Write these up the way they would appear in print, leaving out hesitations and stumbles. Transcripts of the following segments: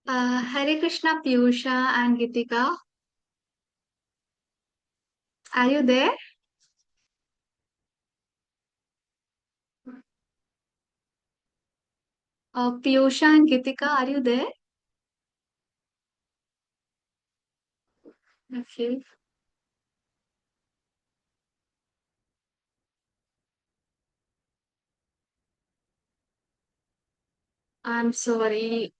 Hare Krishna, Piyusha and Gitika. Are you there? Piyusha and Gitika, are you there? Okay, I'm sorry.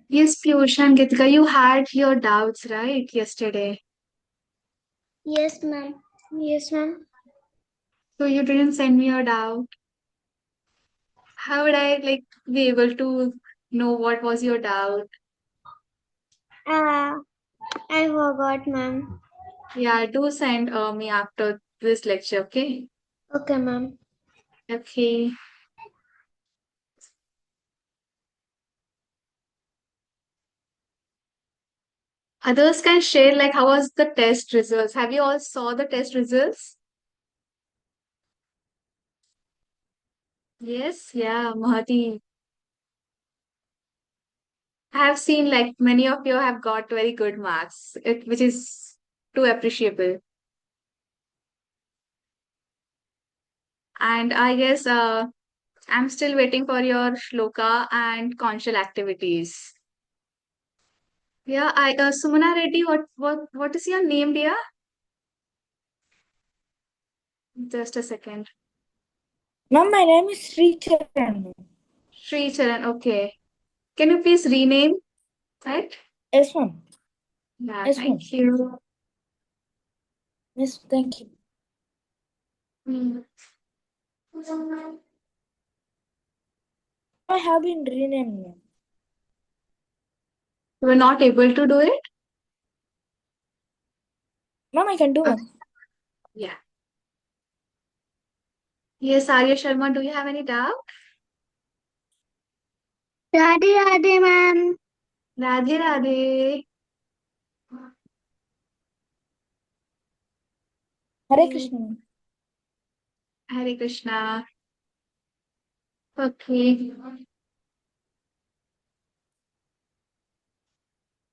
Yes, Piyusha and Gitika, you had your doubts, right, yesterday? Yes, ma'am. Yes, ma'am. So you didn't send me your doubt. How would I be able to know what was your doubt? Uh, I forgot, ma'am. Yeah, do send me after this lecture, okay? Okay, ma'am. Okay. Others can share how was the test results. Have you all saw the test results? Yes, yeah, Mahati. I have seen many of you have got very good marks, which is too appreciable. And I guess I'm still waiting for your shloka and conchal activities. Yeah, I Sumana Reddy, what is your name, dear? Just a second. Ma'am, my name is Sri Charan. Sri Charan, okay. Can you please rename it? Yes, ma'am. Yeah, Yes, ma'am. thank you. Yes, thank you. Hmm. I have been renamed, ma'am. You were not able to do it? Ma'am, I can do, Uh, ma'am. yeah. Yes, Arya Sharma, do you have any doubt? Radhe Radhe, ma'am. Radhe Radhe. Hare Hmm. Krishna, ma'am. Hare Krishna. Okay.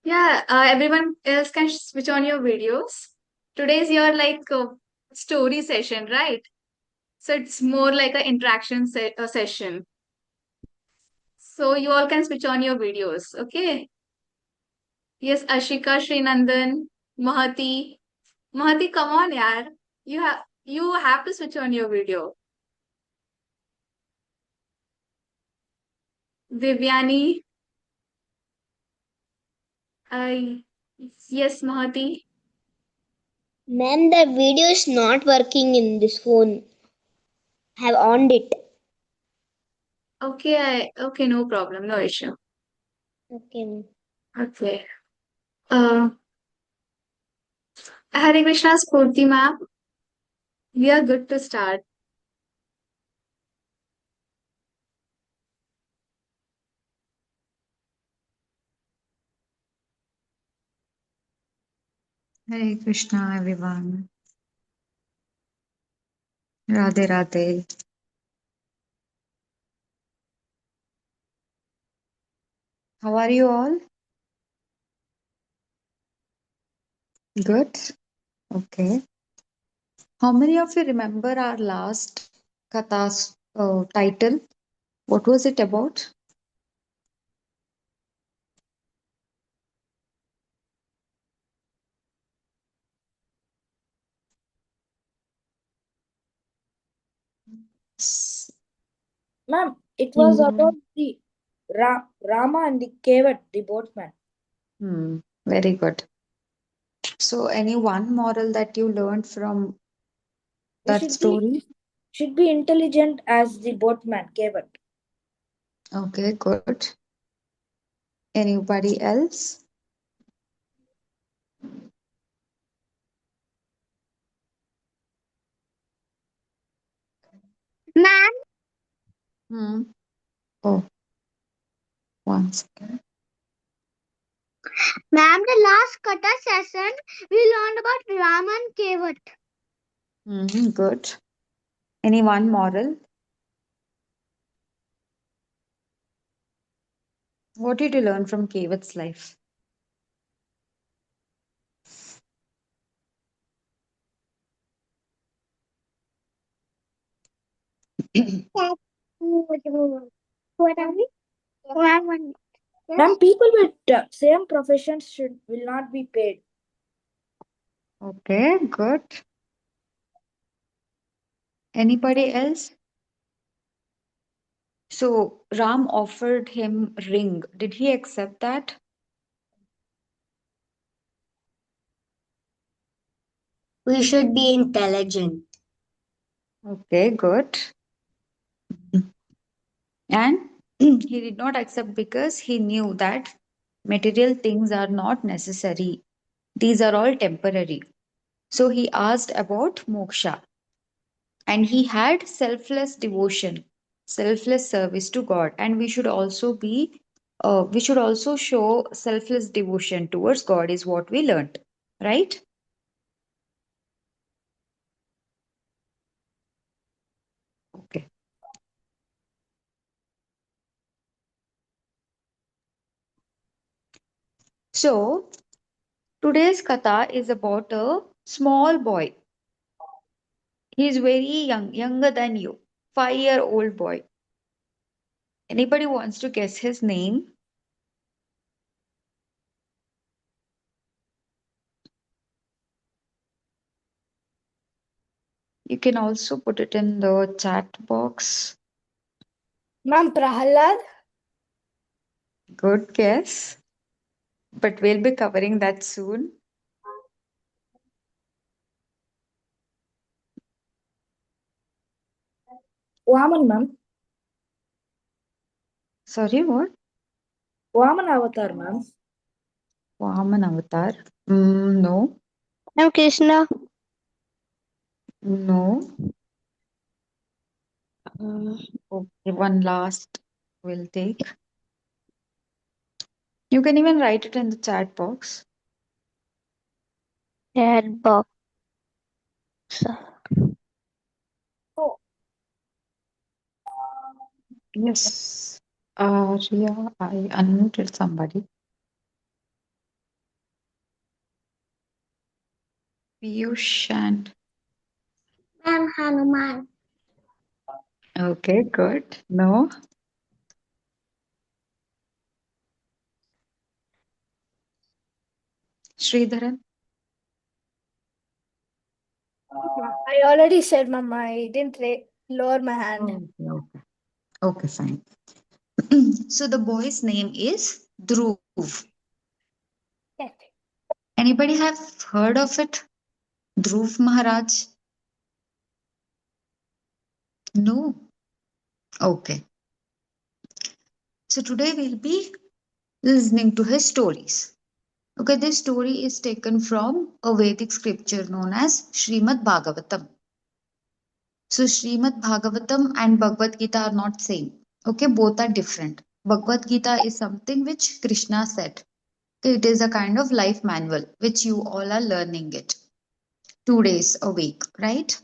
Yeah, everyone else can switch on your videos. Today's your story session, right? So it's more like an interaction session. So you all can switch on your videos, okay? Yes, Ashika, Srinandan, Mahati. Mahati, come on, yaar. You have to switch on your video. Divyani, uh, yes, Mahati. Ma'am, the video is not working in this phone. I have on it. Okay, okay, no problem, no issue. Okay, ma'am. Okay. Uh, Hare Krishna Spoorthi ma'am. We are good to start. Hare Krishna, everyone. Radhe Radhe. How are you all? Good. Okay. How many of you remember our last Katha's title? What was it about? S- Ma'am, it was Hmm. about the Rama and the Kevat, the boatman. Very good. So, any one moral that you learned from We that story? should be intelligent as the boatman, Kevat. Okay, good. Anybody else? Ma'am, Hmm. Oh, one second. ma'am, the last Katha session we learned about Raman Kevat. Good. Any one moral? What did you learn from Kevat's life? What are we? Ma'am, people with same professions will not be paid. Okay, good. Anybody else? So Ram offered him ring. Did he accept that? We should be intelligent. Okay, good. And he did not accept because he knew that material things are not necessary. These are all temporary. So he asked about moksha, and he had selfless devotion, selfless service to God. And we should also show selfless devotion towards God, is what we learned, right? Okay. So today's katha is about a small boy. He is very young, younger than you, 5-year-old boy. Anybody wants to guess his name? You can also put it in the chat box. Ma'am, Prahalad. Good guess. But we'll be covering that soon. Vaman, ma'am. Sorry, what? Vaman avatar, ma'am. Vaman Avatar. No, I'm Krishna. no. Mm, Okay, one last we'll take. You can even write it in the chat box. Red box. Yes. Arya, I unmuted somebody. Piyush and. I'm Hanuman. Okay, good. No. Sridharan. I already said, ma'am, I didn't lower my hand. Okay, okay. Okay, fine. So the boy's name is Dhruv. Yes. Anybody have heard of it? Dhruv Maharaj? No. Okay. So today we'll be listening to his stories. Okay, this story is taken from a Vedic scripture known as Srimad Bhagavatam. So Srimad Bhagavatam and Bhagavad Gita are not same. Okay, both are different. Bhagavad Gita is something which Krishna said. Okay, it is a kind of life manual which you all are learning it 2 days a week, right?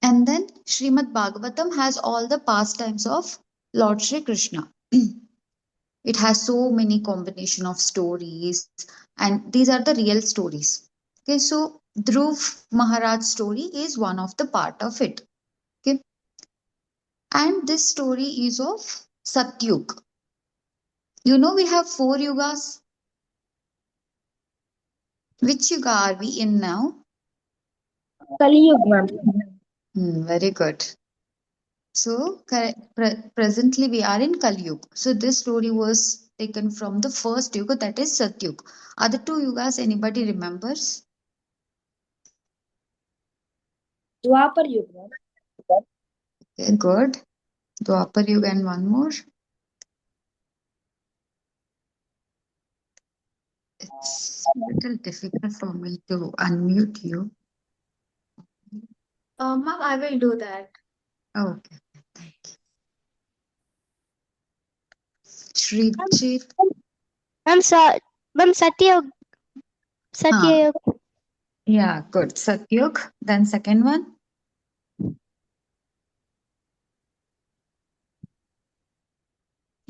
And then Srimad Bhagavatam has all the pastimes of Lord Shri Krishna. It has so many combination of stories, and these are the real stories. Okay, so Dhruv Maharaj story is one of the part of it. Okay, and this story is of Satyug. You know we have 4 yugas. Which yuga are we in now? Kali Yuga, ma'am. Very good. So presently we are in Kali Yuga. So this story was taken from the first yuga, that is Satyug. Other 2 yugas, anybody remembers? Dwapar Yuga, ma'am. Okay, good. Dwapar Yuga and one more. It's a little difficult for me to unmute you. Ma'am, I will do that. Okay, thank you. Srijit. I'm Satyog. Huh. Satyog. Yeah, good. Satyug. Then second one.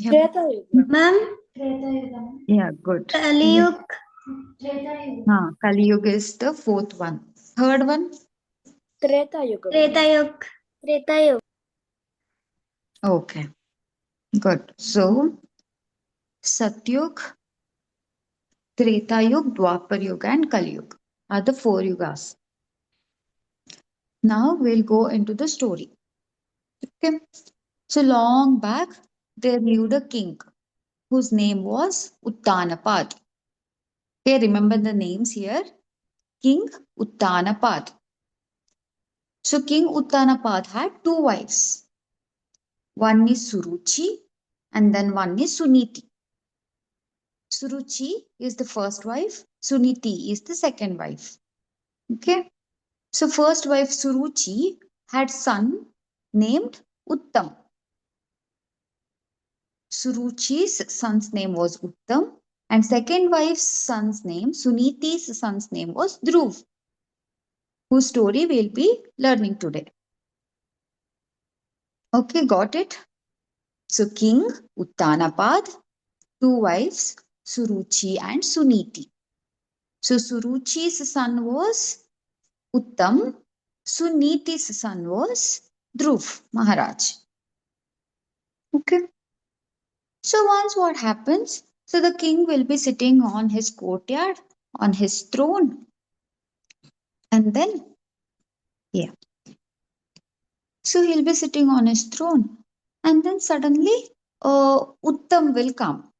Yeah. Treta Yuga. Ma'am, Yeah, good. Kaliyug. Kali Yuga is the fourth one. Third one? Treta Yuga. Tretayug. Tretayug. Okay, good. So, Satyug, Treta Yuga, Dwapar Yuga, and Kali Yuga are the four yugas. Now we'll go into the story. Okay. So, long back, there lived a king whose name was Uttanapad. Okay, remember the names here. King Uttanapad. So, King Uttanapad had two wives. One is Suruchi and then one is Suniti. Suruchi is the first wife, Suniti is the second wife. Okay. So first wife Suruchi had son named Uttam. Suruchi's son's name was Uttam and second wife's son's name, Suniti's son's name was Dhruv, whose story we'll be learning today. Okay, got it? So King Uttanapad, two wives, Suruchi and Suniti. So Suruchi's son was Uttam, Suniti's son was Dhruv Maharaj. Okay. So once what happens? So the king will be sitting on his courtyard, on his throne, and then, yeah. So he'll be sitting on his throne, and then suddenly, Uttam will come.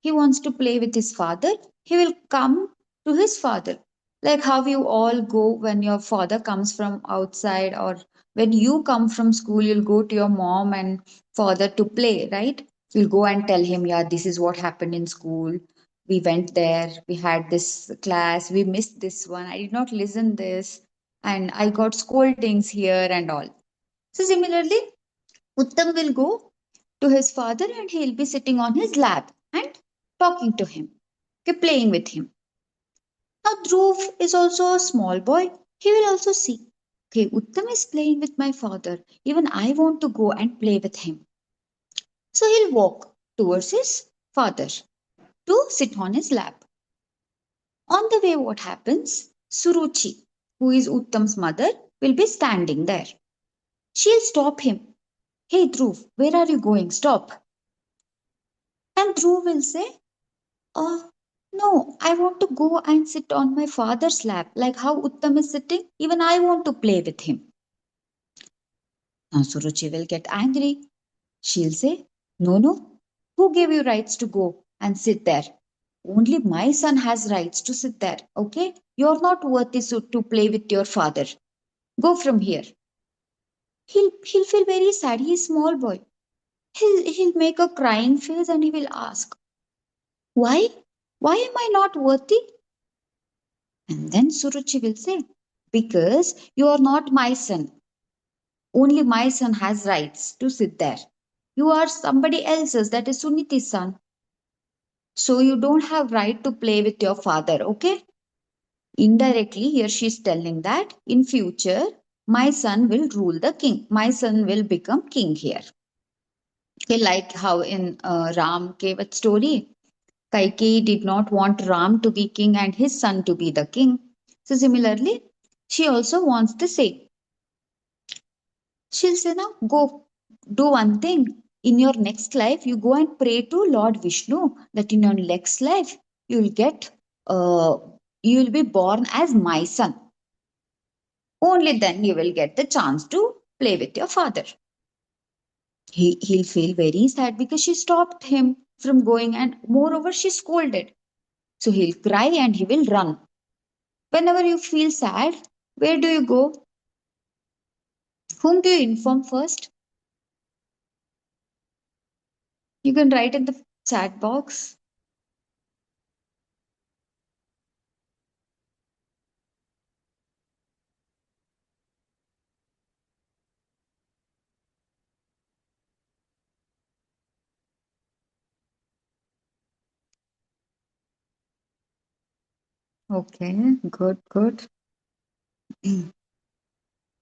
He wants to play with his father. He will come to his father. Like how you all go when your father comes from outside, or when you come from school, you'll go to your mom and father to play, right? You'll go and tell him, yeah, this is what happened in school. We went there, we had this class, we missed this one, I did not listen this, and I got scoldings here and all. So similarly, Uttam will go to his father and he'll be sitting on his lap and talking to him, okay, playing with him. Now, Dhruv is also a small boy. He will also see, okay, Uttam is playing with my father. Even I want to go and play with him. So he'll walk towards his father to sit on his lap. On the way, what happens? Suruchi, who is Uttam's mother, will be standing there. She'll stop him. Hey, Dhruv, where are you going? Stop. And Dhruv will say, Oh, no, I want to go and sit on my father's lap, like how Uttam is sitting. Even I want to play with him. Now Suruchi will get angry. She'll say, No, no, who gave you rights to go and sit there? Only my son has rights to sit there, okay? You're not worthy to play with your father. Go from here. He'll feel very sad. He's a small boy. He'll make a crying face and he will ask, Why? Why am I not worthy? And then Suruchi will say, Because you are not my son. Only my son has rights to sit there. You are somebody else's, that is Suniti's son. So you don't have right to play with your father, okay? Indirectly, here she is telling that in future, my son will rule the king. My son will become king here. Okay, like how in Ram Kevat story, Kaikeyi did not want Ram to be king and his son to be the king. So similarly, she also wants the same. She'll say, now go do one thing. In your next life, you go and pray to Lord Vishnu that in your next life, you'll get, uh, you'll be born as my son. Only then you will get the chance to play with your father. He'll feel very sad because she stopped him from going, and moreover, she scolded. So he'll cry and he will run. Whenever you feel sad, where do you go? Whom do you inform first? You can write in the chat box. Okay, good, good.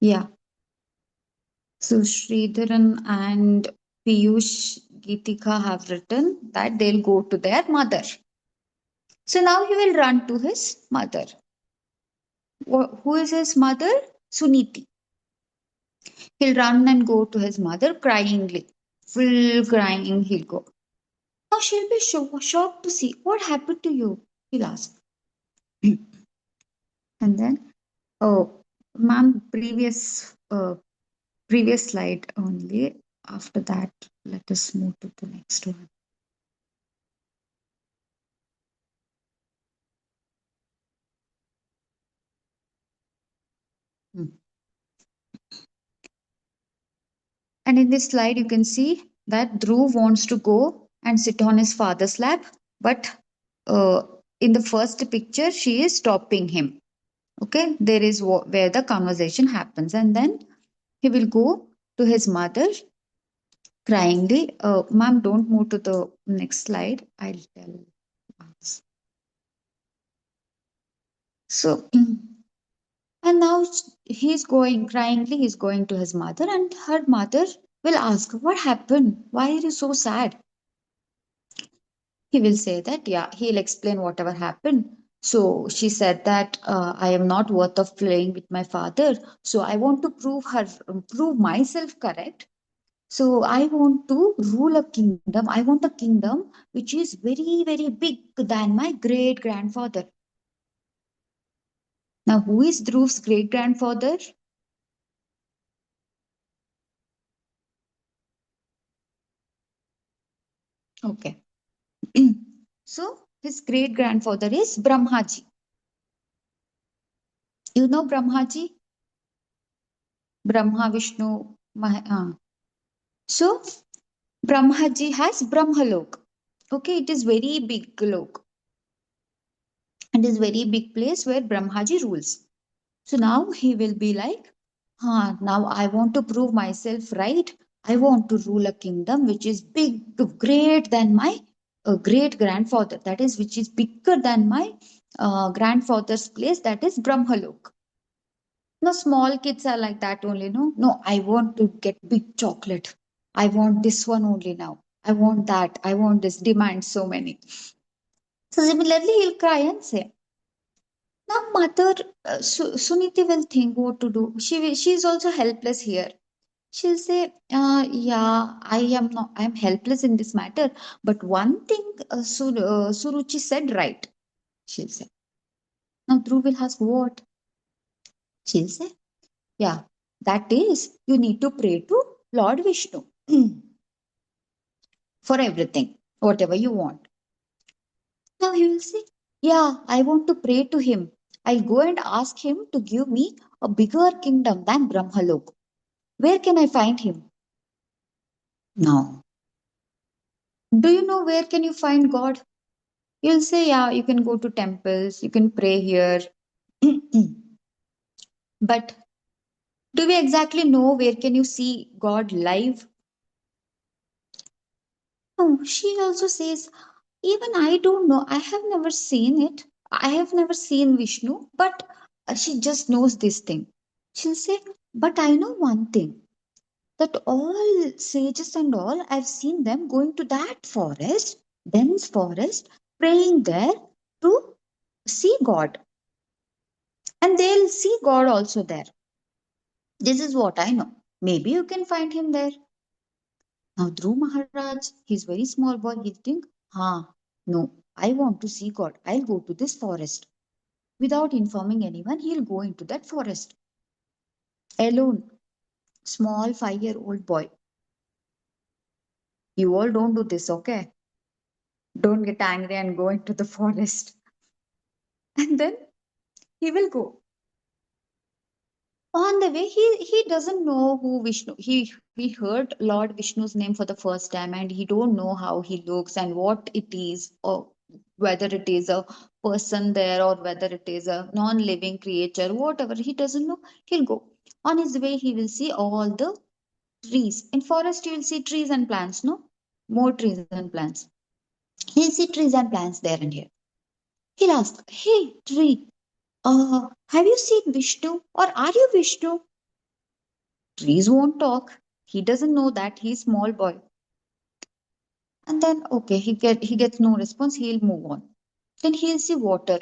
Yeah. So Sridharan and Piyush, Geetika have written that they'll go to their mother. So now he will run to his mother. Who is his mother? Suniti. He'll run and go to his mother cryingly. Full crying, he'll go. Now she'll be shocked to see what happened to you, he'll ask. And then, oh, ma'am, previous slide only. After that, let us move to the next one. Hmm. And in this slide, you can see that Dhruv wants to go and sit on his father's lap, but uh, in the first picture, she is stopping him. Okay, there is where the conversation happens, and then he will go to his mother cryingly. Ma'am, don't move to the next slide. I'll tell us. So, and now he's going cryingly, he's going to his mother, and her mother will ask, what happened? Why are you so sad? He will say that, yeah, he'll explain whatever happened. So she said that I am not worth of playing with my father. So I want to prove myself correct. So I want to rule a kingdom. I want a kingdom which is very, very big than my great grandfather. Now, who is Dhruv's great grandfather? Okay. So his great grandfather is Brahmaji. You know Brahmaji? Brahma, Vishnu, So Brahmaji has Brahmalok. Okay, it is very big lok. It is very big place where Brahmaji rules. So now he will be like, now I want to prove myself right. I want to rule a kingdom which is big, great than my great grandfather. That is, which is bigger than my grandfather's place. That is Brahmalok. No, small kids are like that only. No, I want to get big chocolate. I want this one only now. I want that. I want this. Demand so many. So similarly, he'll cry and say, now, mother Suniti will think what to do. She is also helpless here. She'll say, "Yeah, I am not. I am helpless in this matter. But one thing, Suruchi said right." She'll say. Now, Dhruv will ask what? She'll say, "Yeah, that is you need to pray to Lord Vishnu for everything, whatever you want." Now he will say, "Yeah, I want to pray to him. I'll go and ask him to give me a bigger kingdom than Brahmalok. Where can I find him?" Now, do you know where can you find God? You'll say, yeah, you can go to temples, you can pray here. But do we exactly know where can you see God live? No, she also says, even I don't know. I have never seen it. I have never seen Vishnu, but she just knows this thing. She'll say, but I know one thing that all sages and all, I've seen them going to that forest, dense forest, praying there to see God. And they'll see God also there. This is what I know. Maybe you can find him there. Now, Dhruv Maharaj, he's very small boy. He'll think, no, I want to see God. I'll go to this forest. Without informing anyone, he'll go into that forest. Alone, small 5-year-old boy. You all don't do this, okay? Don't get angry and go into the forest. And then he will go. On the way, he doesn't know who Vishnu. He heard Lord Vishnu's name for the first time, and he don't know how he looks and what it is, or whether it is a person there or whether it is a non-living creature, whatever. He doesn't know. He'll go. On his way, he will see all the trees. In forest, you will see trees and plants, no? More trees and plants. He'll see trees and plants there and here. He'll ask, hey, tree, have you seen Vishnu or are you Vishnu? Trees won't talk. He doesn't know that he's small boy. And then okay, he gets no response, he'll move on. Then he'll see water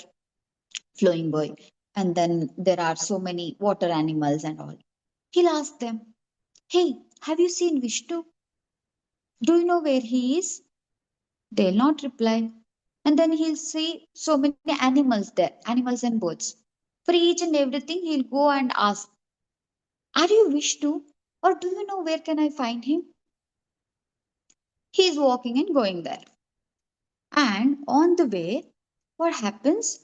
flowing by, and then there are so many water animals and all. He'll ask them, hey, have you seen Vishnu? Do you know where he is? They'll not reply. And then he'll see so many animals there, animals and birds. For each and everything, he'll go and ask, are you Vishnu? Or do you know where can I find him? He's walking and going there. And on the way, what happens?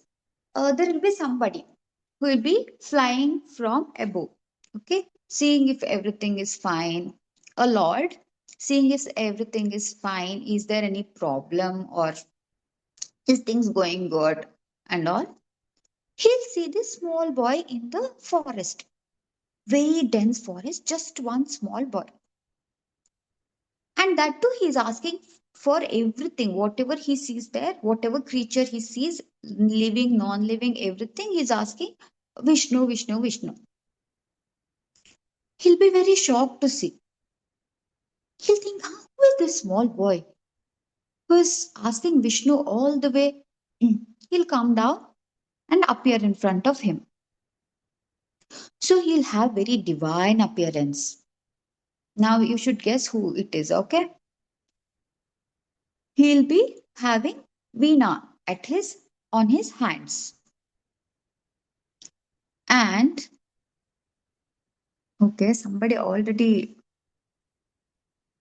There will be somebody who will be flying from above. Okay, seeing if everything is fine. A Lord, seeing if everything is fine. Is there any problem or is things going good and all? He'll see this small boy in the forest, very dense forest, just one small boy. And that too, he's asking for everything, whatever he sees there, whatever creature he sees, living, non living, everything, he's asking Vishnu, Vishnu, Vishnu. He'll be very shocked to see. He'll think, who is this small boy who is asking Vishnu all the way? He'll come down and appear in front of him. So he'll have very divine appearance. Now you should guess who it is, okay? He'll be having Veena at his on his hands. And okay, somebody already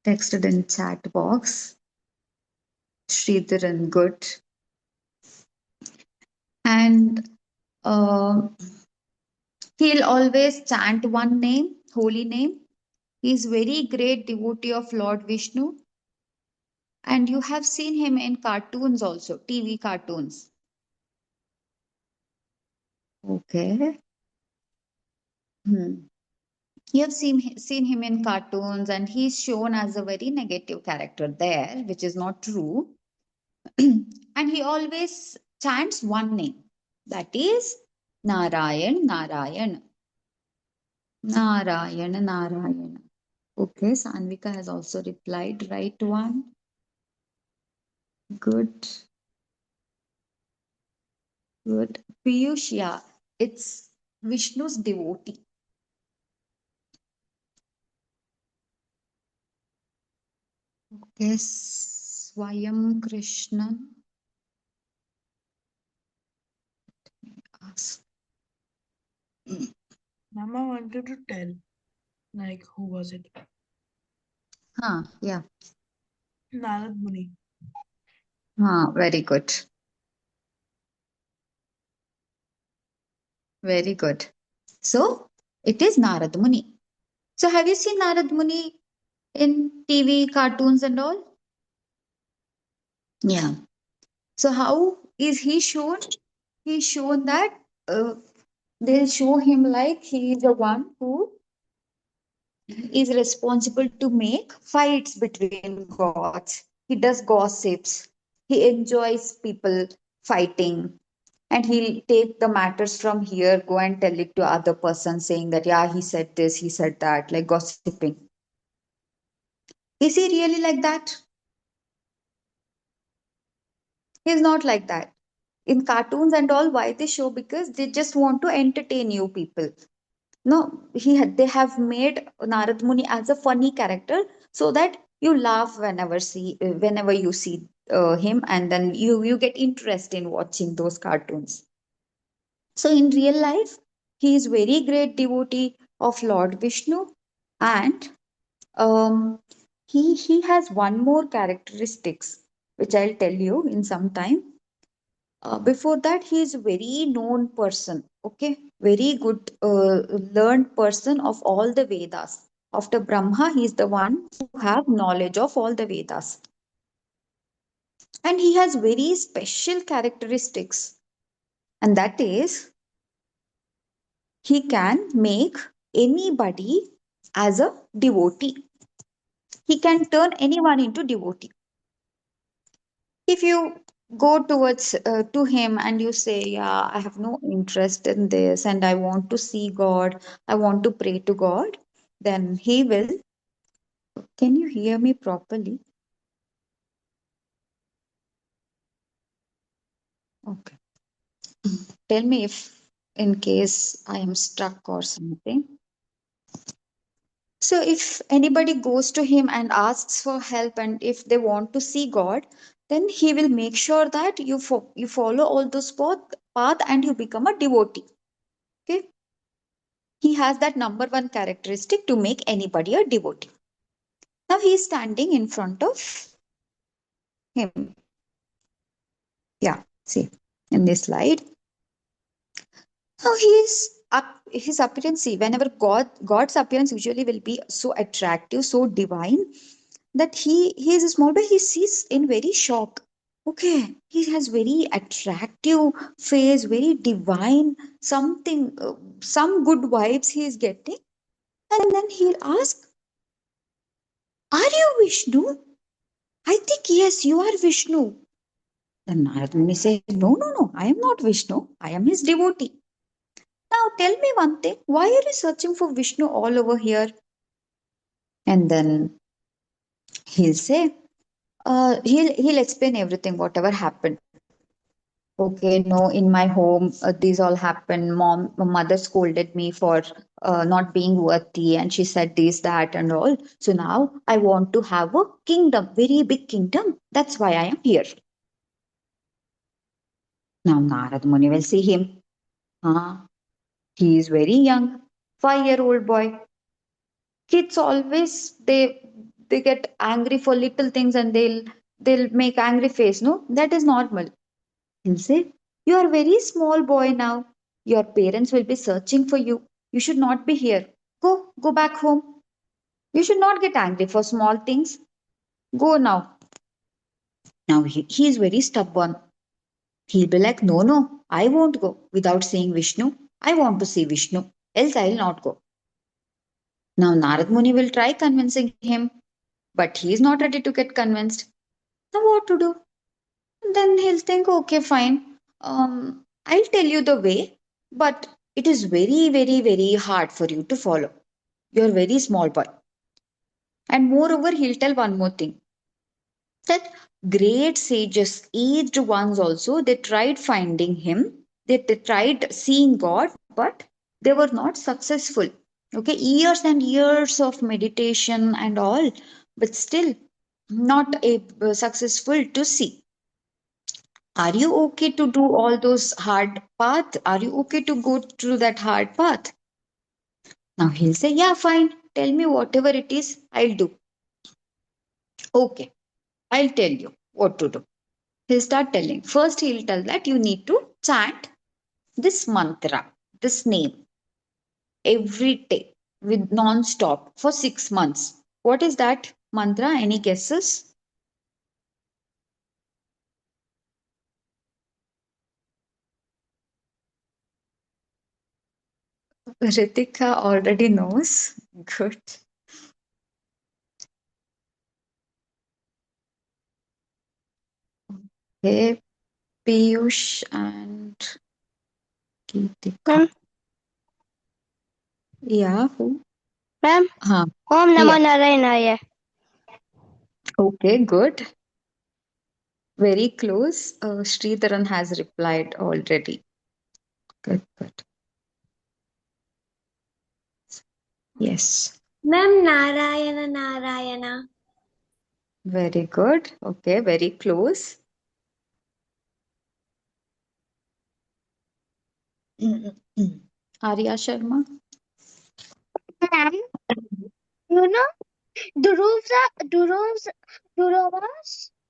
texted in chat box. Sridharan, good. And he'll always chant one name, holy name. He's very great devotee of Lord Vishnu. And you have seen him in cartoons also, TV cartoons. Okay. Hmm. You have seen him in cartoons, and he's shown as a very negative character there, which is not true. And he always chants one name, that is Narayan, Narayan, Narayan, Narayan. Okay, Sanvika has also replied, right one. Good, good. Piyush, yeah, it's Vishnu's devotee. Okay, Swayam Krishnan. Ask. Mama wanted to tell, like, who was it? Yeah. Narad Muni. Very good. Very good. So it is Narad Muni. So have you seen Narad Muni in TV, cartoons, and all? Yeah. So how is he shown? He's shown that they'll show him like he is the one who is responsible to make fights between gods. He does gossips. He enjoys people fighting. And he'll take the matters from here, go and tell it to other person, saying that, yeah, he said this, he said that, like gossiping. Is he really like that? He's not like that. In cartoons and all, why they show? Because they just want to entertain you people. No, they have made Narad Muni as a funny character so that you laugh whenever you see him, and then you get interest in watching those cartoons. So in real life, he is very great devotee of Lord Vishnu, and um, he has one more characteristics which I'll tell you in some time. Before that, he is a very known person, okay, very good learned person of all the Vedas. After Brahma, he is the one who have knowledge of all the Vedas, and he has very special characteristics, and that is he can make anybody as a devotee. He can turn anyone into devotee. If you go towards to him and you say, yeah, I have no interest in this and I want to see God, I want to pray to God, then he will. Can you hear me properly? Okay. Tell me if, in case I am stuck or something. So, if anybody goes to him and asks for help, and if they want to see God, then he will make sure that you follow all those path and you become a devotee. Okay, he has that number one characteristic to make anybody a devotee. Now he is standing in front of him. Yeah, see in this slide. Now his appearance. See, whenever God's appearance usually will be so attractive, so divine, that he is a small boy. He sees in very shock. Okay, he has very attractive face, very divine, something, some good vibes he is getting. And then he'll ask, "Are you Vishnu?" "I think yes, you are Vishnu." Then Narad Muni said, "No, no, no, I am not Vishnu. I am his devotee. Now tell me one thing. Why are you searching for Vishnu all over here?" And then he'll say, he'll explain everything, whatever happened. Okay, no, in my home, these all happened. Mother scolded me for not being worthy, and she said this, that, and all. So now I want to have a kingdom, very big kingdom. That's why I am here. Now Narad Muni will see him. Ah, he is very young, 5-year-old boy. Kids always they get angry for little things and they'll make angry face. No, that is normal. He'll say, "You are very small boy now. Your parents will be searching for you. You should not be here. Go back home. You should not get angry for small things. Go now." Now he is very stubborn. He'll be like, "No, no, I won't go without seeing Vishnu. I want to see Vishnu. Else I'll not go." Now Narad Muni will try convincing him, but he is not ready to get convinced. Now what to do? Then he'll think, "Okay, fine. I'll tell you the way, but it is very, very, very hard for you to follow. You're a very small boy." And moreover, he'll tell one more thing, that great sages, aged ones also, they tried finding him, they tried seeing God, but they were not successful. Okay, years and years of meditation and all, but still not successful to see. Are you okay to do all those hard path? Are you okay to go through that hard path? Now he'll say, "Yeah, fine. Tell me whatever it is, I'll do." Okay, I'll tell you what to do. He'll start telling. First, he'll tell that you need to chant this mantra, this name, every day with non-stop for 6 months. What is that mantra? Any guesses? Ritika already knows. Good. Okay, Piyush and Geetika. Ma'am, Yeah, who? ma'am, Huh. Om Namo Yeah. Narayana. Okay, good. Very close. Sridharan has replied already. Good, good. Yes. Ma'am, Narayana, Narayana. Very good. Okay, very close. Arya Sharma. Ma'am, you know, Dhruva's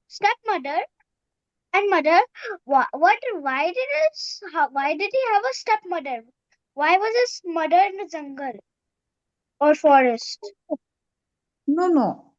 stepmother and mother. Why did why did he have a stepmother? Why was his mother in the jungle or forest? No, no.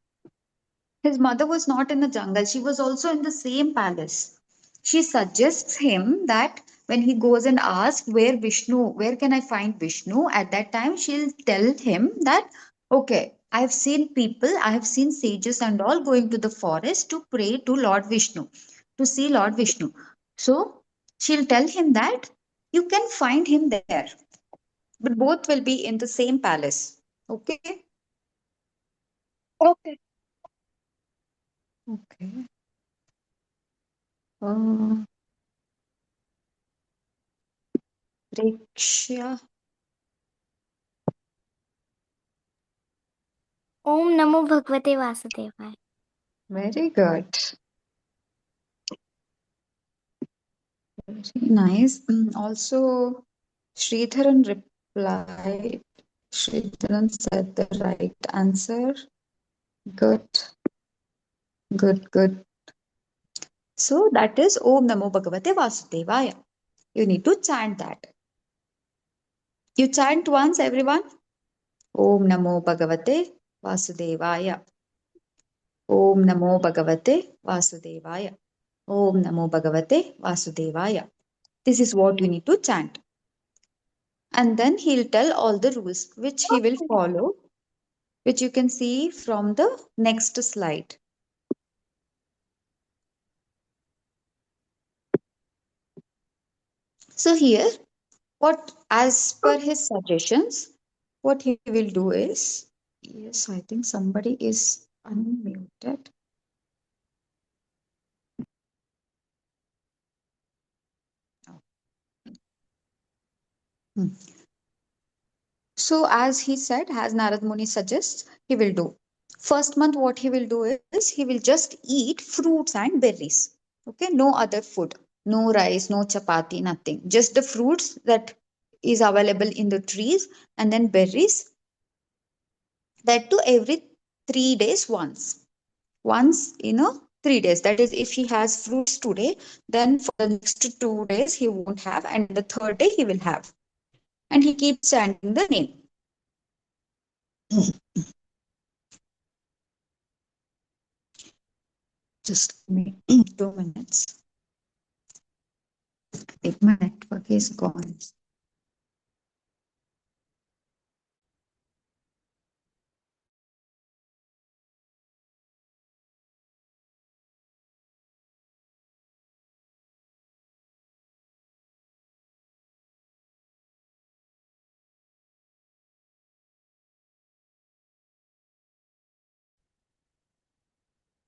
His mother was not in the jungle. She was also in the same palace. She suggests him that when he goes and asks where can I find Vishnu? At that time, she'll tell him that, okay, I have seen people, I have seen sages and all going to the forest to pray to Lord Vishnu, to see Lord Vishnu. So she'll tell him that you can find him there, but both will be in the same palace. Okay. Okay. Okay. Uh, Prekshya. Om Namo Bhagavate Vasudevaya. Very good. Very nice. Also, Sridharan replied. Sridharan said the right answer. Good, good, good. So that is Om Namo Bhagavate Vasudevaya. You need to chant that. You chant once, everyone. Om Namo Bhagavate Vasudevaya. Om Namo Bhagavate Vasudevaya. Om Namo Bhagavate Vasudevaya. This is what you need to chant. And then he'll tell all the rules which he will follow, which you can see from the next slide. So here, what as per his suggestions, what he will do is, yes, I think somebody is unmuted. Hmm. So as he said, as Narad Muni suggests, he will do. First month, what he will do is he will just eat fruits and berries. Okay, no other food, no rice, no chapati, nothing. Just the fruits that is available in the trees, and then berries. That too every 3 days once. Once in a 3 days. That is, if he has fruits today, then for the next 2 days he won't have, and the third day he will have. And he keeps chanting the name. Just give me 2 minutes. If my network is gone.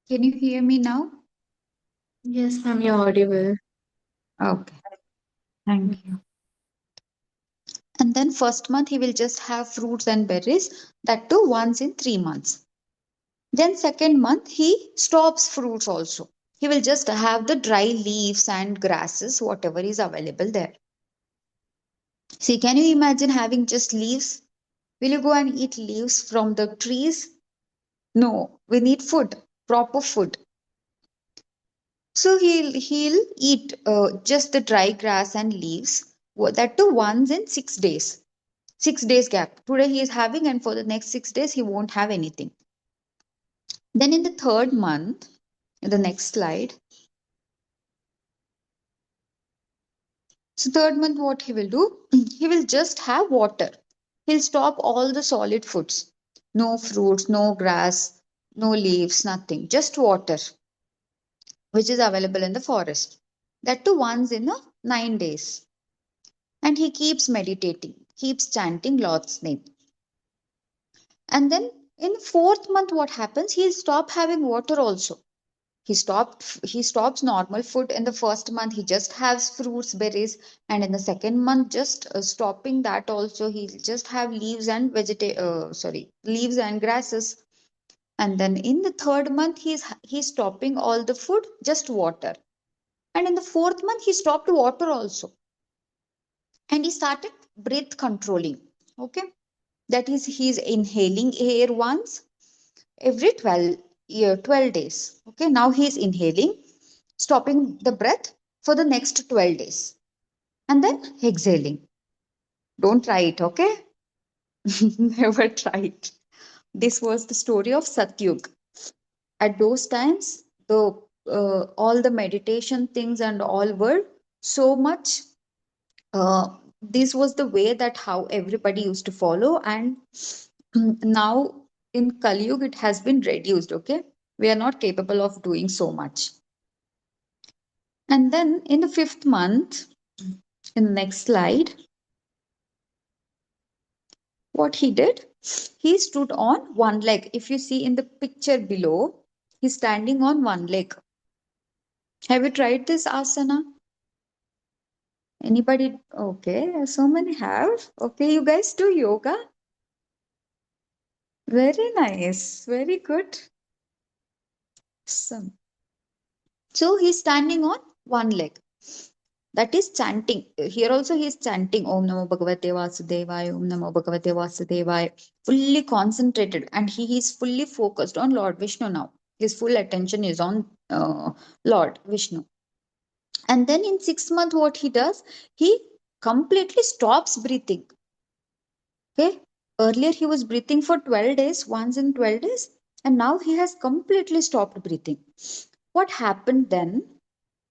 Can you hear me now? Yes, ma'am, you're audible. Okay, thank you. And then first month he will just have fruits and berries, that too once in 3 months. Then second month he stops fruits also. He will just have the dry leaves and grasses, whatever is available there. See, can you imagine having just leaves? Will you go and eat leaves from the trees? No, we need food, proper food. So he'll eat just the dry grass and leaves. That too once in 6 days. 6 days gap. Today he is having, and for the next 6 days he won't have anything. Then in the third month, in the next slide. So third month, what he will do? He will just have water. He'll stop all the solid foods. No fruits, no grass, no leaves, nothing. Just water, which is available in the forest. That too once in a 9 days. And he keeps meditating, keeps chanting Lord's name. And then in fourth month, what happens? He'll stop having water also. He stops normal food in the first month. He just has fruits, berries, and in the second month, just stopping that also, he'll just have leaves and leaves and grasses. And then in the third month, he's stopping all the food, just water. And in the fourth month, he stopped water also, and he started breath controlling. Okay, that is, he's inhaling air once every 12 days. Okay, now he's inhaling, stopping the breath for the next 12 days, and then exhaling. Don't try it, okay? Never try it. This was the story of Satyug. At those times, the all the meditation things and all were so much. This was the way that how everybody used to follow, and now in Kali Yuga it has been reduced. Okay, we are not capable of doing so much. And then in the fifth month, in the next slide, what he did, he stood on one leg. If you see in the picture below, he's standing on one leg. Have you tried this asana? Anybody? Okay, so many have. Okay, you guys do yoga? Very nice. Very good. So, so he's standing on one leg. That is chanting. Here also he is chanting Om Namo Bhagavate Vasudevaya, Om Namo Bhagavate Vasudevaya. Fully concentrated, and he is fully focused on Lord Vishnu now. His full attention is on Lord Vishnu. And then in 6 months, what he does, he completely stops breathing. Okay. Earlier he was breathing for 12 days, once in 12 days, and now he has completely stopped breathing. What happened then?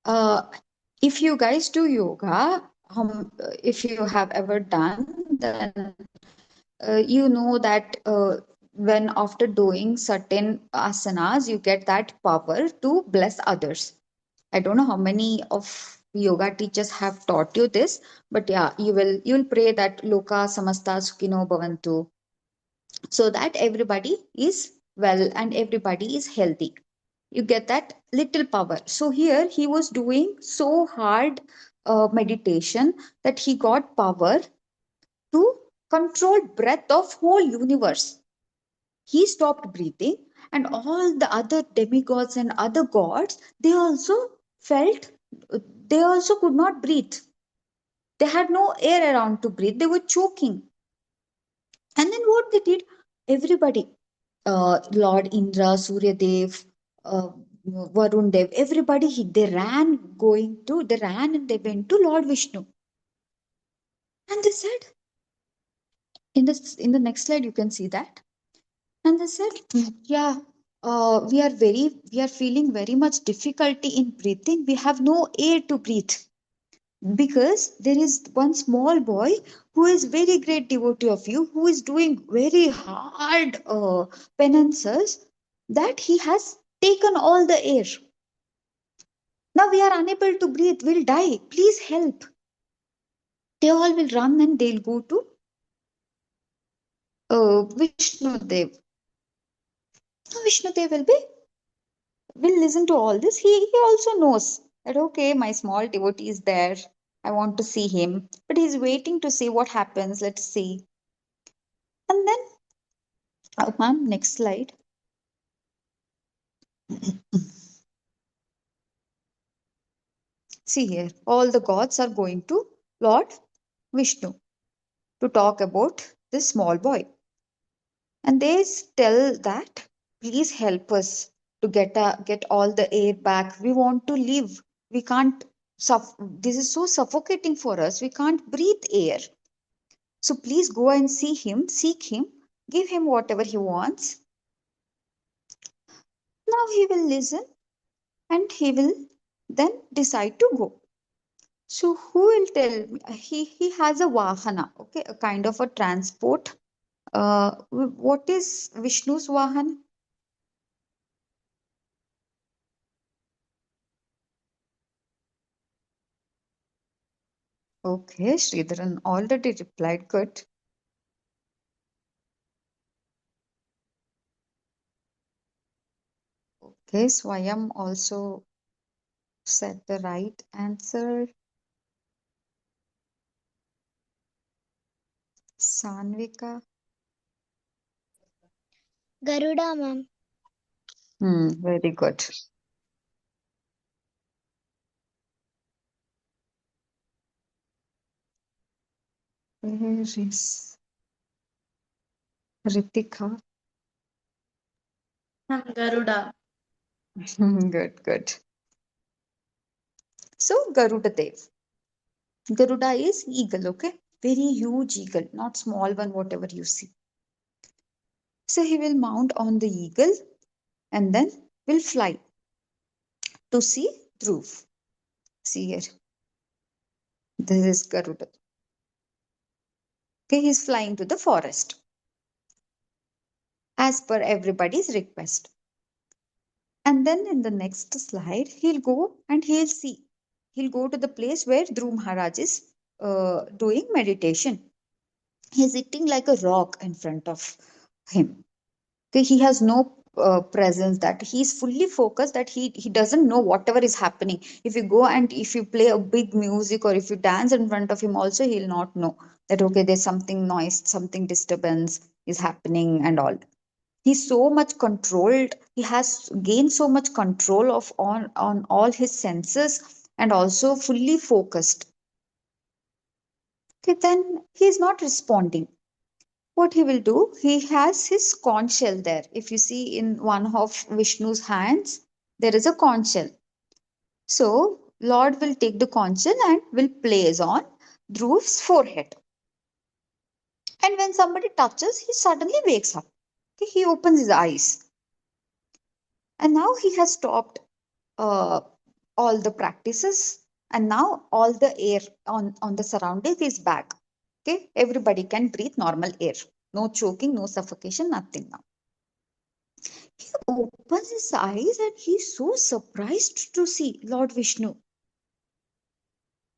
Uh, if you guys do yoga, if you have ever done, then you know that when after doing certain asanas, you get that power to bless others. I don't know how many of yoga teachers have taught you this, but yeah, you will pray that loka samasta sukhino bhavantu, so that everybody is well and everybody is healthy. You get that little power. So here he was doing so hard meditation that he got power to control breath of whole universe. He stopped breathing, and all the other demigods and other gods, they also felt, they also could not breathe. They had no air around to breathe. They were choking. And then what they did, everybody, Lord Indra, Surya Dev, Varun Dev, everybody, they ran and they went to Lord Vishnu. And they said, in the next slide, you can see that. And they said, yeah, we are feeling very much difficulty in breathing. We have no air to breathe, because there is one small boy who is very great devotee of you, who is doing very hard penances, that he has taken all the air. Now we are unable to breathe, we'll die, please help. They all will run and they'll go to Vishnu Dev. Now Vishnu Dev will listen to all this. He also knows that, okay, my small devotee is there, I want to see him, but he's waiting to see what happens. Let's see. And then, ma'am, next slide. See here, all the gods are going to Lord Vishnu to talk about this small boy. And they tell that, please help us to get all the air back. We want to live. We can't, this is so suffocating for us. We can't breathe air. So please go and see him, seek him, give him whatever he wants. Now he will listen and he will then decide to go. So who will tell me? He has a vahana, okay, a kind of a transport. What is Vishnu's vahana? Okay, Sridharan already replied. Good. Okay, Swayam also said the right answer. Sanvika. Garuda, ma'am. Very good. Where is Ritika? Garuda. Good, good. So Garuda Dev. Garuda is eagle, okay? Very huge eagle, not small one, whatever you see. So he will mount on the eagle and then will fly to see Dhruv. See here. This is Garuda. Okay, he's flying to the forest as per everybody's request. And then in the next slide, he'll go and he'll see. He'll go to the place where Dhruv Maharaj is doing meditation. He's sitting like a rock in front of him. Okay, he has no presence, that he's fully focused, that he doesn't know whatever is happening. If you go and if you play a big music or if you dance in front of him also, he'll not know that okay, there's something noise, something disturbance is happening and all. He's so much controlled, he has gained so much control of on all his senses, and also fully focused. Okay, then he's not responding. What he will do, he has his conch shell there. If you see in one of Vishnu's hands, there is a conch shell. So Lord will take the conch shell and will place on Dhruv's forehead. And when somebody touches, he suddenly wakes up. Okay, he opens his eyes. And now he has stopped uh, all the practices, and now all the air on the surroundings is back. Okay, everybody can breathe normal air. No choking, no suffocation, nothing now. He opens his eyes and he's so surprised to see Lord Vishnu.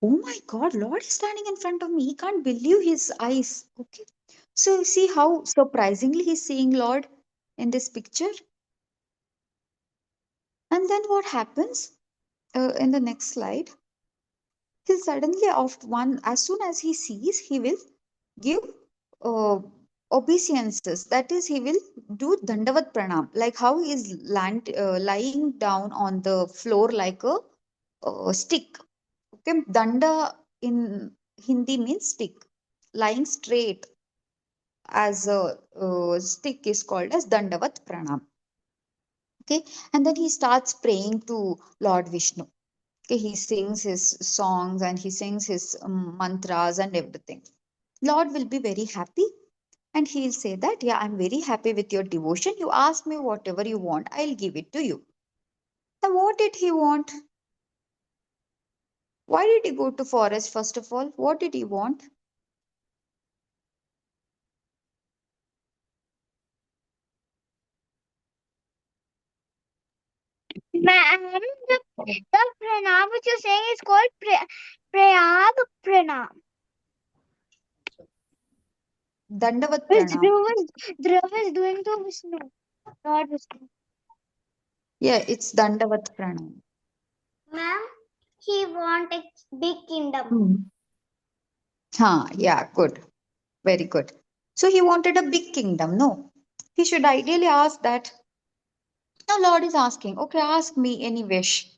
Oh my God, Lord is standing in front of me. He can't believe his eyes. Okay. So see how surprisingly he's seeing Lord in this picture. And then what happens in the next slide? He'll suddenly off one, as soon as he sees, he will give uh, obeisances. That is, he will do Dandavat Pranam, like how he is lying down on the floor like a stick. Okay, Danda in Hindi means stick. Lying straight as a stick is called as Dandavat Pranam. Okay, and then he starts praying to Lord Vishnu. Okay, he sings his songs and he sings his mantras and everything. Lord will be very happy and he'll say that, yeah, I'm very happy with your devotion. You ask me whatever you want, I'll give it to you. Now, what did he want? Why did he go to forest first of all? What did he want? Ma'am, the pranam which you're saying is called Prayag Pranam. Dandavat Which Pranam. Dhruv is doing to Vishnu, Lord Vishnu. Yeah, it's Dandavat Pranam. Ma'am, he want a big kingdom. Hmm. Yeah, good. Very good. So he wanted a big kingdom. No, he should ideally ask that. Now Lord is asking, okay, ask me any wish.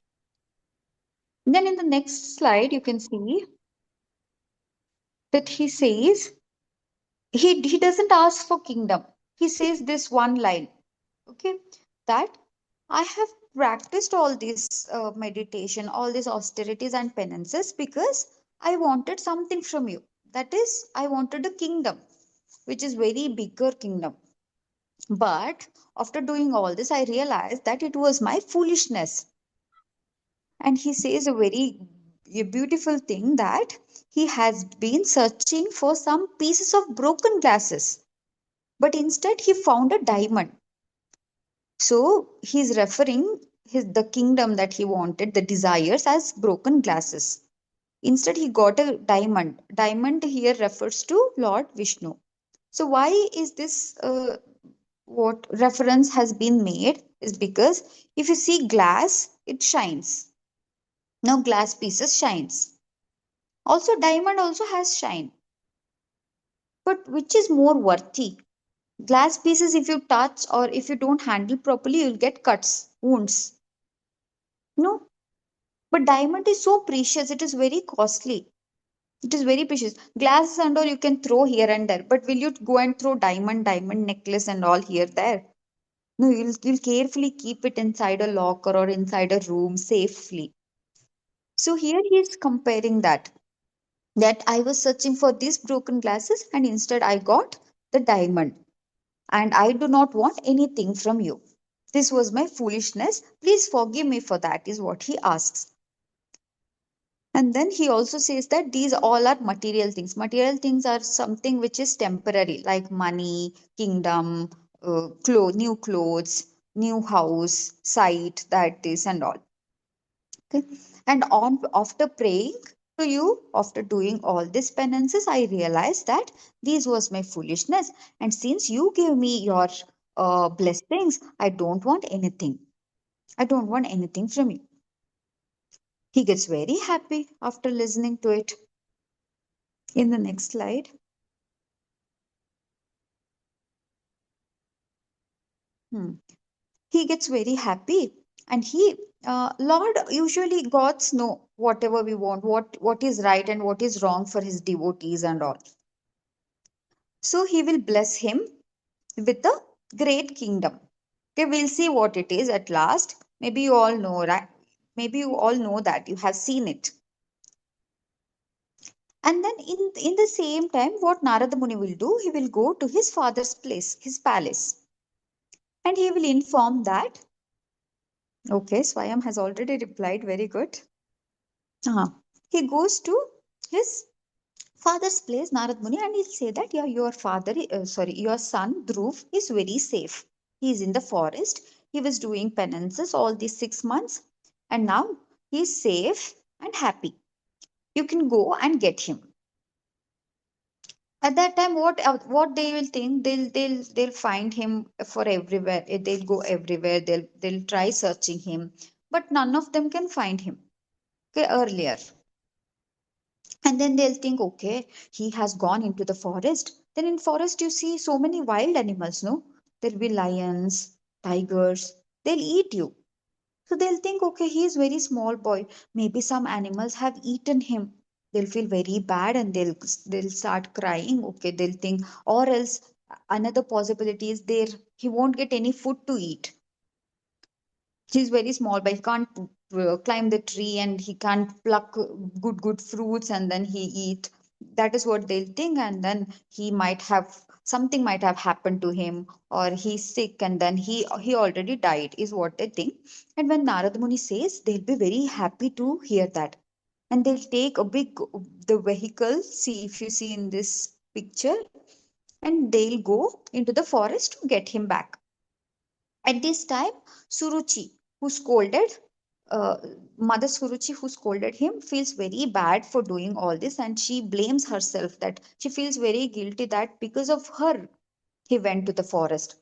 Then in the next slide, you can see that he says, he doesn't ask for kingdom. He says this one line, okay, that I have practiced all this meditation, all these austerities and penances because I wanted something from you. That is, I wanted a kingdom, which is very bigger kingdom. But after doing all this, I realized that it was my foolishness. And he says a very beautiful thing, that he has been searching for some pieces of broken glasses, but instead he found a diamond. So he's referring the kingdom that he wanted, the desires, as broken glasses. Instead, he got a diamond. Diamond here refers to Lord Vishnu. So why is this what reference has been made is because if you see glass, it shines. Now glass pieces shines. Also diamond also has shine. But which is more worthy? Glass pieces, if you touch or if you don't handle properly, you'll get cuts, wounds. No. But diamond is so precious, it is very costly. It is very precious. Glass and all you can throw here and there. But will you go and throw diamond necklace and all here there? No, you'll carefully keep it inside a locker or inside a room safely. So here he is comparing that I was searching for these broken glasses and instead I got the diamond. And I do not want anything from you. This was my foolishness. Please forgive me for that, is what he asks. And then he also says that these all are material things. Material things are something which is temporary, like money, kingdom, new clothes, new house, sight, that, this, and all. Okay. And on after praying to you, after doing all these penances, I realized that this was my foolishness. And since you gave me your blessings. I don't want anything. I don't want anything from you. He gets very happy after listening to it. In the next slide. Hmm. He gets very happy, and Lord, usually gods know whatever we want, what is right and what is wrong for his devotees and all. So he will bless him with a great kingdom. Okay, we'll see what it is at last. Maybe you all know, right? Maybe you all know that you have seen it. And then in the same time, what Narada Muni will do, he will go to his father's place, his palace, and he will inform that. Okay, Swayam has already replied. Very good. Uh-huh. He goes to his father's place, Narad Muni, and he'll say that your son Dhruv is very safe. He is in the forest. He was doing penances all these 6 months, and now he is safe and happy. You can go and get him. At that time, what they will think, they'll find him for everywhere. They'll go everywhere. They'll try searching him, but none of them can find him. Okay, earlier. And then they'll think, okay, he has gone into the forest. Then in forest you see so many wild animals, no? There'll be lions, tigers, they'll eat you. So they'll think, okay, he is very small boy, maybe some animals have eaten him. They'll feel very bad, and they'll start crying. Okay, they'll think, or else another possibility is there, he won't get any food to eat. He's very small, but he can't climb the tree, and he can't pluck good fruits and then he eat. That is what they'll think. And then he might have something might have happened to him, or he's sick and then he already died, is what they think. And when Narad Muni says, they'll be very happy to hear that, and they'll take a big the vehicle, see, if you see in this picture, and they'll go into the forest to get him back. At this time, Suruchi, who scolded, uh, Mother Suruchi, who scolded him, feels very bad for doing all this, and she blames herself, that she feels very guilty that because of her, he went to the forest.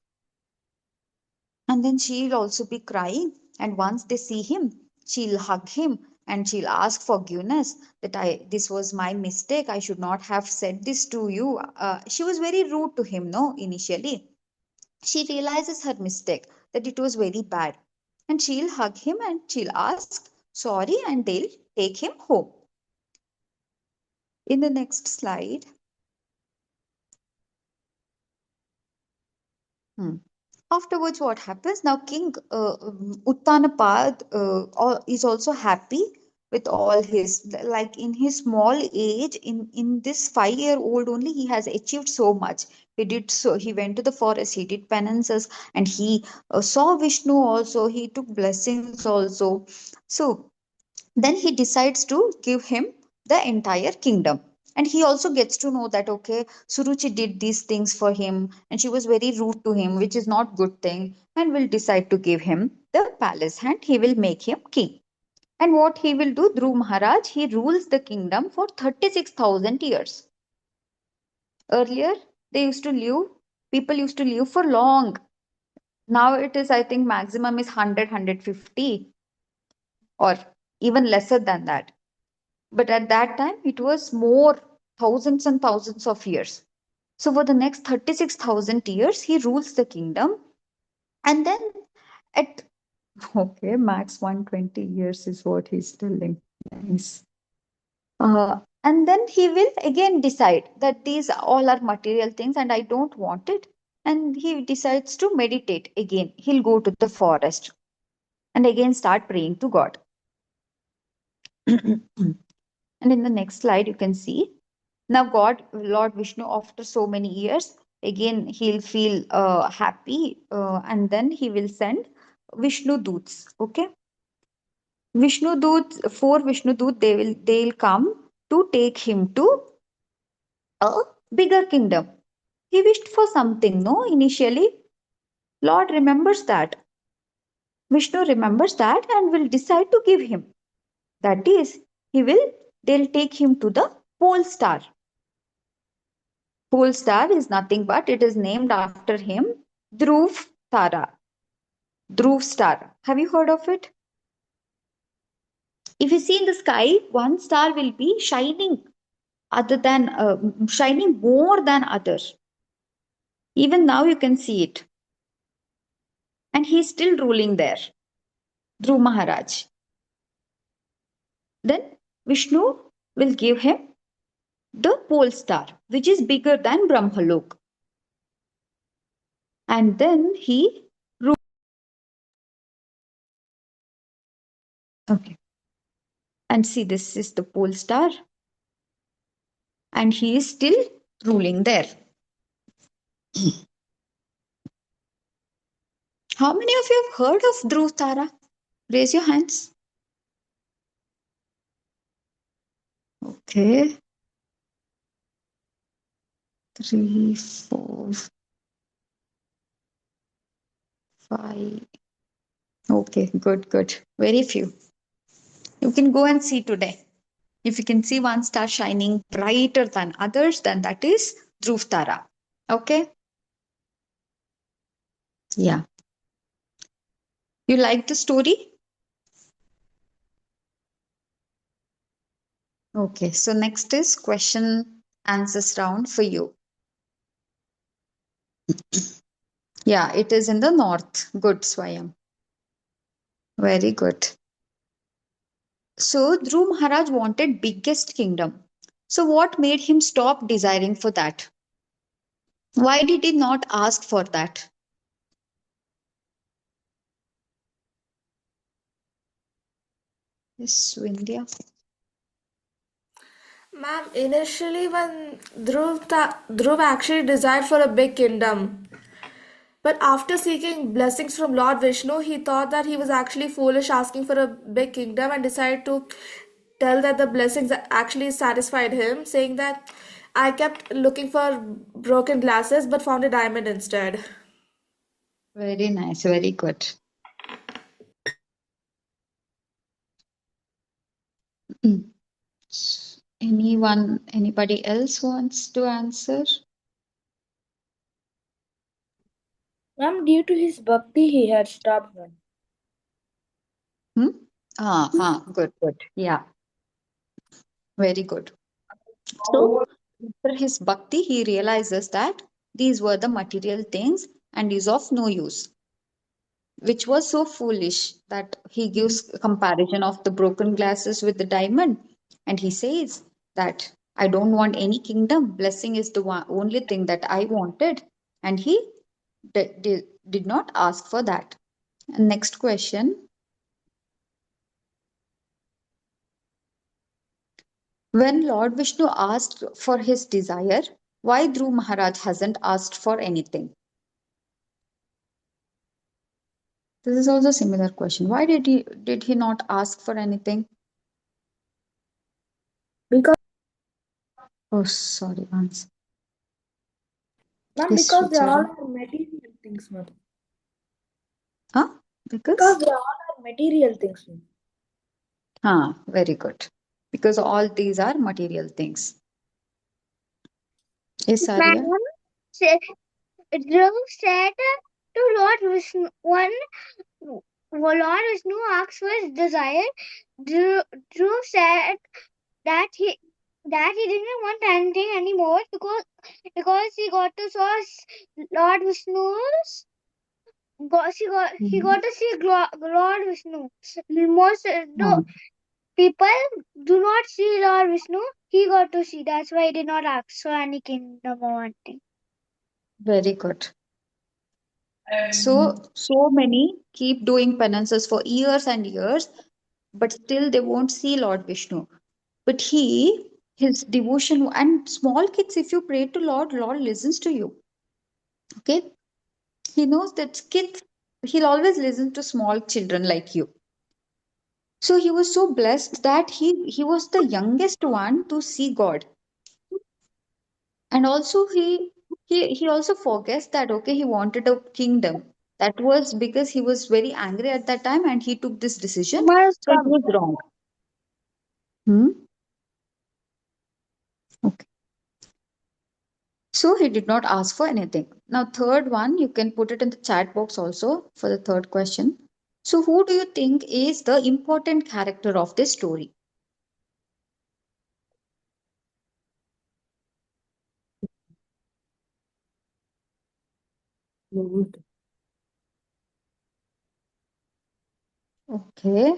And then she'll also be crying. And once they see him, she'll hug him and she'll ask forgiveness, that this was my mistake. I should not have said this to you. She was very rude to him, no, initially. She realizes her mistake, that it was very bad. And she'll hug him and she'll ask sorry, and they'll take him home. In the next slide. Hmm. Afterwards, what happens? Now, King Uttanapad is also happy with all his, like in his small age, in this 5-year-old only, he has achieved so much. He went to the forest, he did penances, and he saw Vishnu also, he took blessings also. So then he decides to give him the entire kingdom. And he also gets to know that, okay, Suruchi did these things for him and she was very rude to him, which is not good thing, and will decide to give him the palace and he will make him king. And what he will do, Dhruv Maharaj, he rules the kingdom for 36,000 years. Earlier, they used to live, people used to live for long. Now it is, I think, maximum is 100, or even lesser than that. But at that time, it was more, thousands and thousands of years. So for the next 36,000 years, he rules the kingdom. And then at, okay, max 120 years is what he's telling. Nice. And then he will again decide that these all are material things and I don't want it. And he decides to meditate again. He'll go to the forest and again start praying to God. And in the next slide, you can see, now God, Lord Vishnu, after so many years, again he'll feel happy, and then he will send Vishnu Doots. Okay, Vishnu Doots, four Vishnu Doot, they'll come to take him to a bigger kingdom. He wished for something, no, initially. Lord remembers that. Vishnu remembers that and will decide to give him. That is, they'll take him to the pole star. Pole star is nothing but it is named after him. Dhruv Tara. Dhruv star. Have you heard of it? If you see in the sky, one star will be shining other than shining more than others. Even now you can see it. And he's still ruling there. Dhruv Maharaj. Then Vishnu will give him the pole star, which is bigger than Brahmalok. And then he okay. And see, this is the pole star, and he is still ruling there. How many of you have heard of Dhruv Tara? Raise your hands. Okay. 3, 4, 5. Okay, good, good. Very few. You can go and see today. If you can see one star shining brighter than others, then that is Dhruv Tara. Okay? Yeah. You like the story? Okay, so next is question answers round for you. Yeah, it is in the north. Good, Swayam. Very good. So Dhruv Maharaj wanted biggest kingdom. So what made him stop desiring for that? Why did he not ask for that? Yes, India. Ma'am, initially when Dhruv actually desired for a big kingdom, but after seeking blessings from Lord Vishnu, he thought that he was actually foolish asking for a big kingdom and decided to tell that the blessings actually satisfied him, saying that I kept looking for broken glasses but found a diamond instead. Very nice, very good. Anybody else wants to answer? Ma'am, due to his bhakti, he had stopped one. Good, good. Yeah, very good. So, after his bhakti, he realizes that these were the material things and is of no use, which was so foolish that he gives a comparison of the broken glasses with the diamond, and he says that I don't want any kingdom. Blessing is the only thing that I wanted, and he did not ask for that. And next question. When Lord Vishnu asked for his desire, why Dhruv Maharaj hasn't asked for anything? This is also a similar question. Why did he not ask for anything? Because, Oh, sorry, once. ma'am, Yes, because they all Switzerland. are material things, ma'am. Huh? Because Because? they all are material things, ma'am. Very good. Because all these are material things. Yes, Arya? Ma'am, Dhruv said to Lord Vishnu, Lord Vishnu asked for his desire. Dhruv said that he didn't want anything anymore because he got to saw Lord Vishnu's he got to see Lord Vishnu. Most Hmm. people do not see Lord Vishnu. He got to see. That's why he did not ask for any kingdom or anything. Very good. So many keep doing penances for years and years, but still they won't see Lord Vishnu. But his devotion, and small kids, if you pray to Lord listens to you. Okay? He knows that kids, he'll always listen to small children like you. So he was so blessed that he was the youngest one to see God. And also he also forgets that okay, he wanted a kingdom. That was because he was very angry at that time and he took this decision. Must So it come. was wrong. Hmm? Okay. So he did not ask for anything. Now, third one, you can put it in the chat box also for the third question. So, who do you think is the important character of this story? Okay,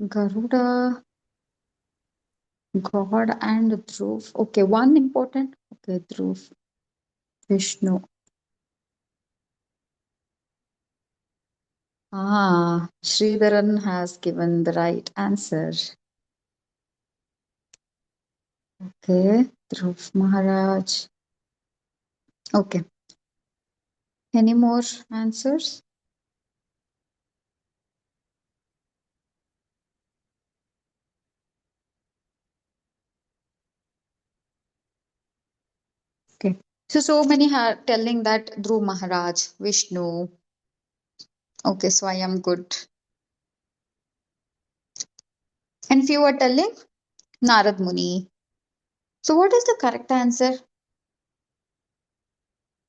Garuda, God, and Dhruv. Okay, one important. Okay, Dhruv, Vishnu. Ah, Sridharan has given the right answer. Okay, Dhruv Maharaj. Okay, any more answers? Okay. So many are telling that Dhruv Maharaj, Vishnu. Okay, so I am good. And few are telling Narad Muni. So what is the correct answer?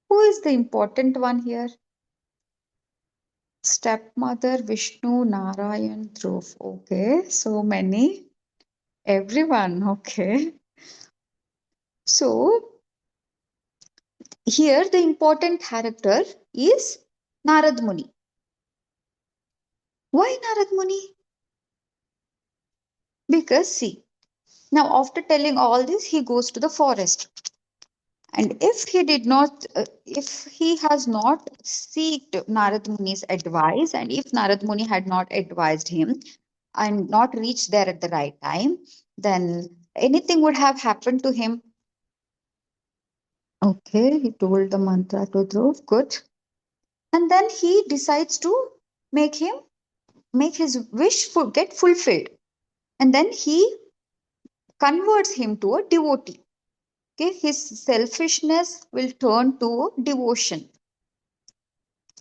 Who is the important one here? Stepmother, Vishnu, Narayan, Dhruv. Okay, so many. Everyone. Okay. So here the important character is Narad Muni. Why Narad Muni? Because see, now after telling all this, he goes to the forest. And if he did not, if he has not seeked Narad Muni's advice, and if Narad Muni had not advised him and not reached there at the right time, then anything would have happened to him. Okay, he told the mantra to Dhruv, good. And then he decides to make him make his wish get fulfilled. And then he converts him to a devotee. Okay, his selfishness will turn to devotion.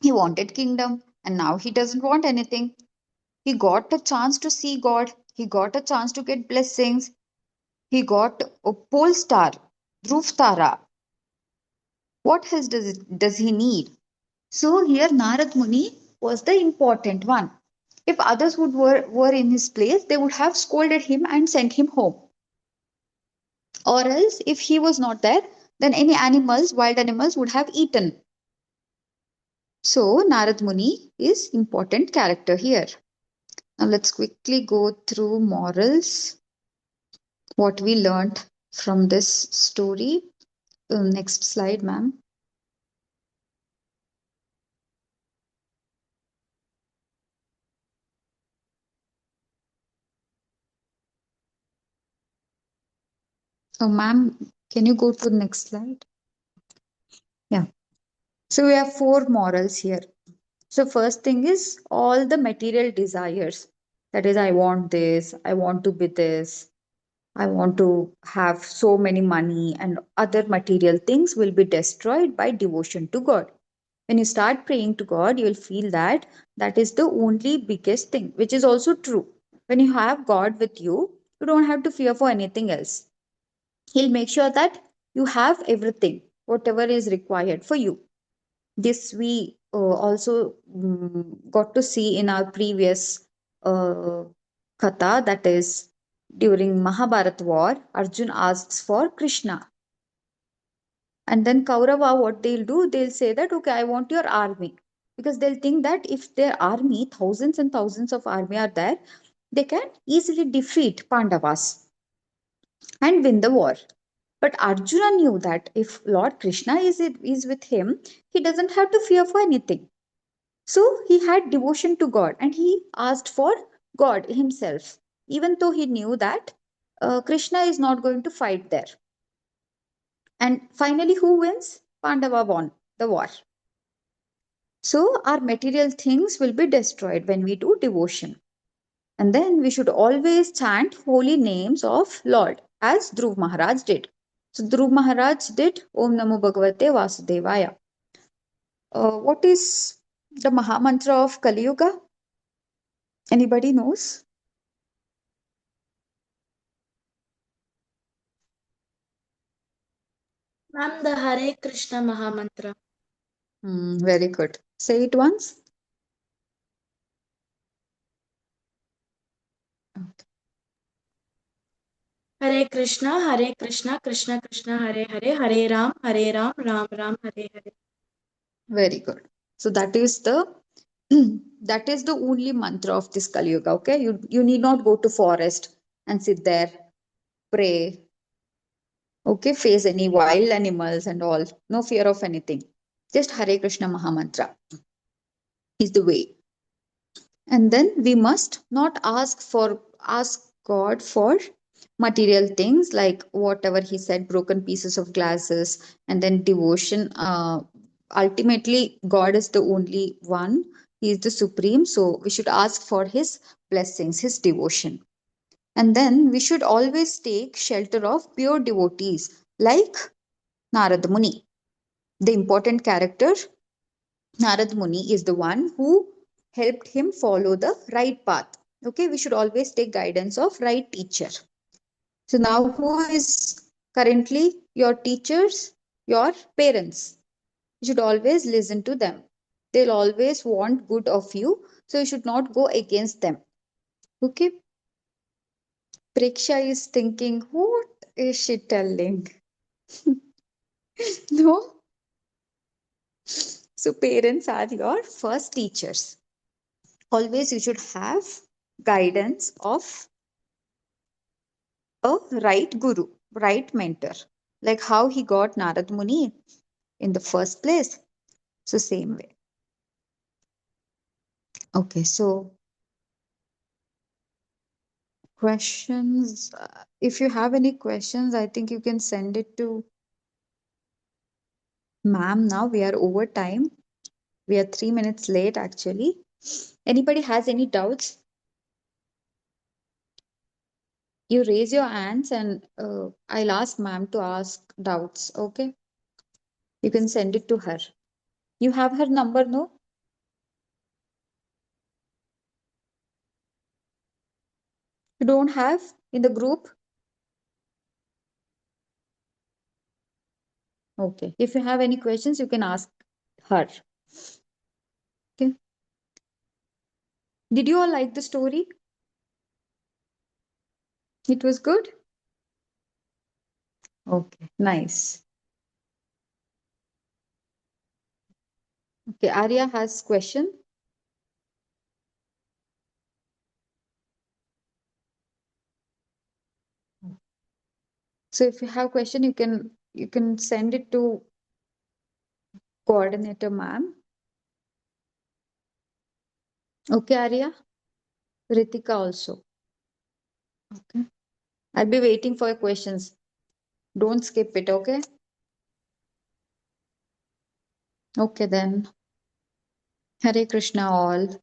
He wanted kingdom and now he doesn't want anything. He got a chance to see God. He got a chance to get blessings. He got a pole star, Dhruv Tara. What else does he need? So here Narad Muni was the important one. If others were in his place, they would have scolded him and sent him home. Or else, if he was not there, then any animals, wild animals, would have eaten. So Narad Muni is important character here. Now let's quickly go through morals, what we learned from this story. Next slide, ma'am. Oh, ma'am, can you go to the next slide? Yeah. So we have four morals here. So first thing is all the material desires. That is, I want this, I want to be this, I want to have so many money, and other material things will be destroyed by devotion to God. When you start praying to God, you will feel that that is the only biggest thing, which is also true. When you have God with you, you don't have to fear for anything else. He'll make sure that you have everything, whatever is required for you. This we also got to see in our previous Katha, that is during Mahabharat war, Arjun asks for Krishna. And then Kaurava, what they'll do, they'll say that, okay, I want your army. Because they'll think that if their army, thousands and thousands of army are there, they can easily defeat Pandavas and win the war. But Arjuna knew that if Lord Krishna is with him, he doesn't have to fear for anything. So he had devotion to God and he asked for God himself, even though he knew that Krishna is not going to fight there. And finally, who wins? Pandava won the war. So our material things will be destroyed when we do devotion. And then we should always chant holy names of Lord, as Dhruv Maharaj did. So Dhruv Maharaj did Om Namo Bhagavate Vasudevaya. What is the Maha Mantra of Kali Yuga? Anybody knows? Ma'am, the Hare Krishna Mahamantra. Very good. Say it once. Hare Krishna, Krishna Krishna, Hare Hare, Hare Ram, Ram Ram, Hare Hare. Very good. So that is the that is the only mantra of this Kali Yuga. Okay, you need not go to forest and sit there, pray. Okay, face any wild animals and all. No fear of anything. Just Hare Krishna Mahamantra is the way. And then we must not ask God for material things like whatever he said, broken pieces of glasses, and then devotion. Ultimately, God is the only one. He is the supreme. So we should ask for his blessings, his devotion. And then we should always take shelter of pure devotees like Narad Muni. The important character, Narad Muni, is the one who helped him follow the right path. Okay, we should always take guidance of right teacher. So now who is currently your teachers? Your parents. You should always listen to them. They'll always want good of you. So you should not go against them. Okay. Preksha is thinking, what is she telling? No. So parents are your first teachers. Always you should have guidance of a right guru, right mentor. Like how he got Narad Muni in the first place. So same way. Okay, so questions. If you have any questions, I think you can send it to ma'am now. We are over time. We are 3 minutes late actually. Anybody has any doubts? You raise your hands and I'll ask ma'am to ask doubts. Okay. You can send it to her. You have her number, no? You don't have in the group? Okay. If you have any questions, you can ask her. Okay. Did you all like the story? It was good? Okay, nice. Okay, Arya has question. So if you have question, you can send it to coordinator ma'am. Okay, Arya. Ritika also. Okay. I'll be waiting for your questions. Don't skip it, okay? Okay then. Hare Krishna all.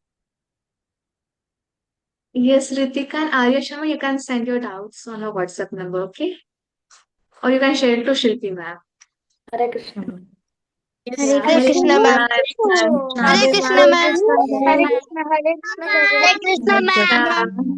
Yes, Ritika and Arya Sharma, you can send your doubts on our WhatsApp number, okay? Or you can share it to Shilpi ma'am. Hare Krishna. Hare Yeah, Krishna, Hare Krishna, Krishna, ma'am. Hare Krishna. Hare Krishna, ma'am. Hare Hare Krishna, ma'am. Krishna. Hare Krishna, ma'am.